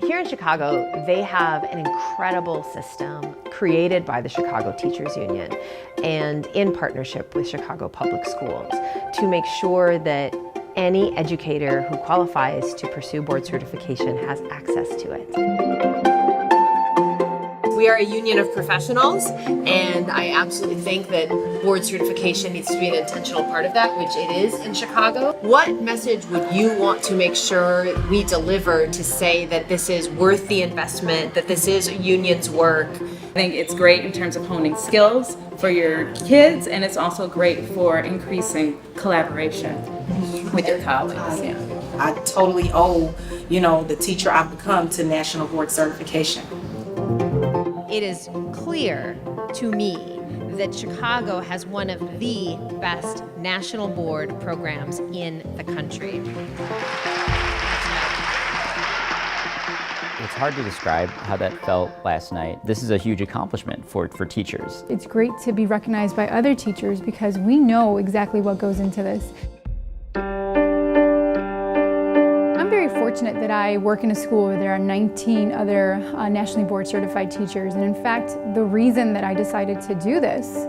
Here in Chicago, they have an incredible system created by the Chicago Teachers Union and in partnership with Chicago Public Schools to make sure that any educator who qualifies to pursue board certification has access to it. We are a union of professionals, and I absolutely think that board certification needs to be an intentional part of that, which it is in Chicago. What message would you want to make sure we deliver to say that this is worth the investment, that this is a union's work? I think it's great in terms of honing skills for your kids, and it's also great for increasing collaboration with your colleagues. Yeah. I totally owe, the teacher I've become to national board certification. It is clear to me that Chicago has one of the best national board programs in the country. It's hard to describe how that felt last night. This is a huge accomplishment for teachers. It's great to be recognized by other teachers because we know exactly what goes into this. I'm very fortunate that I work in a school where there are 19 other nationally board certified teachers, and in fact the reason that I decided to do this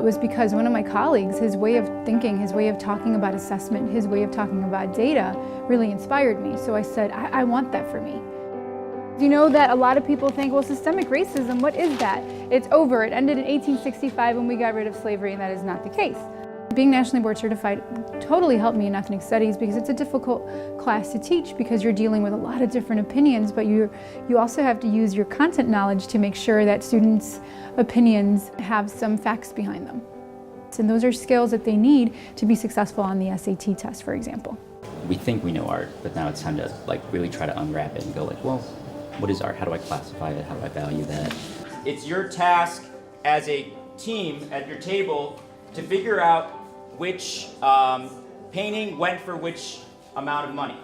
was because one of my colleagues, his way of thinking, his way of talking about assessment, his way of talking about data really inspired me. So I said, I want that for me. You know that a lot of people think, well, systemic racism, what is that? It's over. It ended in 1865 when we got rid of slavery, and that is not the case. Being nationally board certified totally helped me in ethnic studies because it's a difficult class to teach because you're dealing with a lot of different opinions, but you also have to use your content knowledge to make sure that students' opinions have some facts behind them. And those are skills that they need to be successful on the SAT test, for example. We think we know art, but now it's time to really try to unwrap it and go well, what is art? How do I classify it? How do I value that? It's your task as a team at your table to figure out which painting went for which amount of money.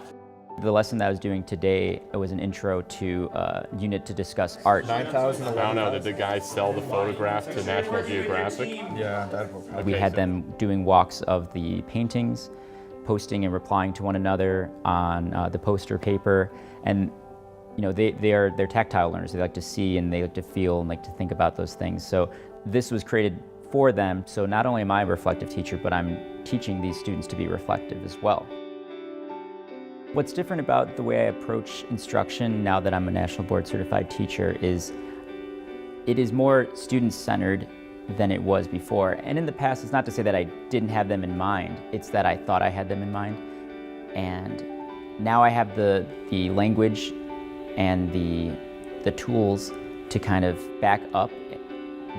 The lesson that I was doing today was an intro to a unit to discuss art. 9,000. I don't know, did the guy sell the photograph to National Geographic? Yeah, that will We had them doing walks of the paintings, posting and replying to one another on the poster paper, and they're tactile learners. They like to see and they like to feel and like to think about those things. So this was created for them. So not only am I a reflective teacher, but I'm teaching these students to be reflective as well. What's different about the way I approach instruction now that I'm a national board certified teacher is it is more student-centered than it was before. And in the past, it's not to say that I didn't have them in mind, it's that I thought I had them in mind. And now I have the language and the tools to kind of back up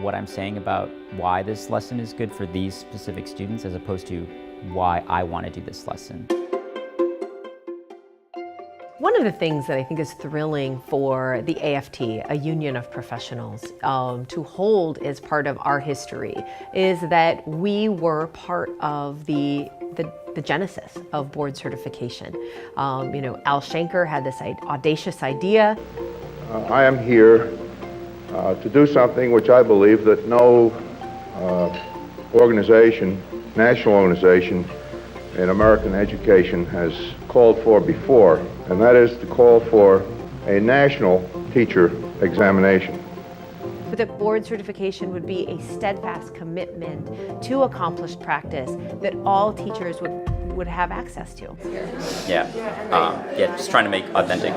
what I'm saying about why this lesson is good for these specific students as opposed to why I want to do this lesson. One of the things that I think is thrilling for the AFT, a union of professionals, to hold as part of our history is that we were part of the genesis of board certification. Al Shanker had this audacious idea. I am here to do something which I believe that no national organization in American education has called for before, and that is to call for a national teacher examination. But that board certification would be a steadfast commitment to accomplished practice that all teachers would have access to. Just trying to make authentic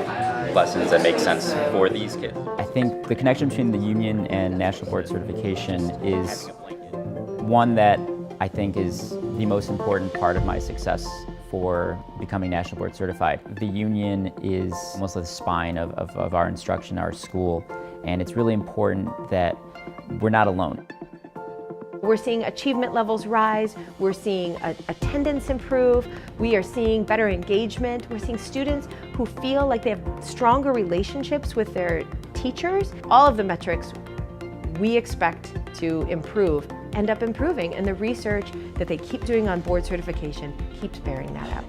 lessons that make sense for these kids. I think the connection between the union and national board certification is one that I think is the most important part of my success for becoming national board certified. The union is almost like the spine of our instruction, our school, and it's really important that we're not alone. We're seeing achievement levels rise, we're seeing attendance improve, we are seeing better engagement, we're seeing students who feel like they have stronger relationships with their teachers. All of the metrics we expect to improve end up improving, and the research that they keep doing on board certification keeps bearing that out.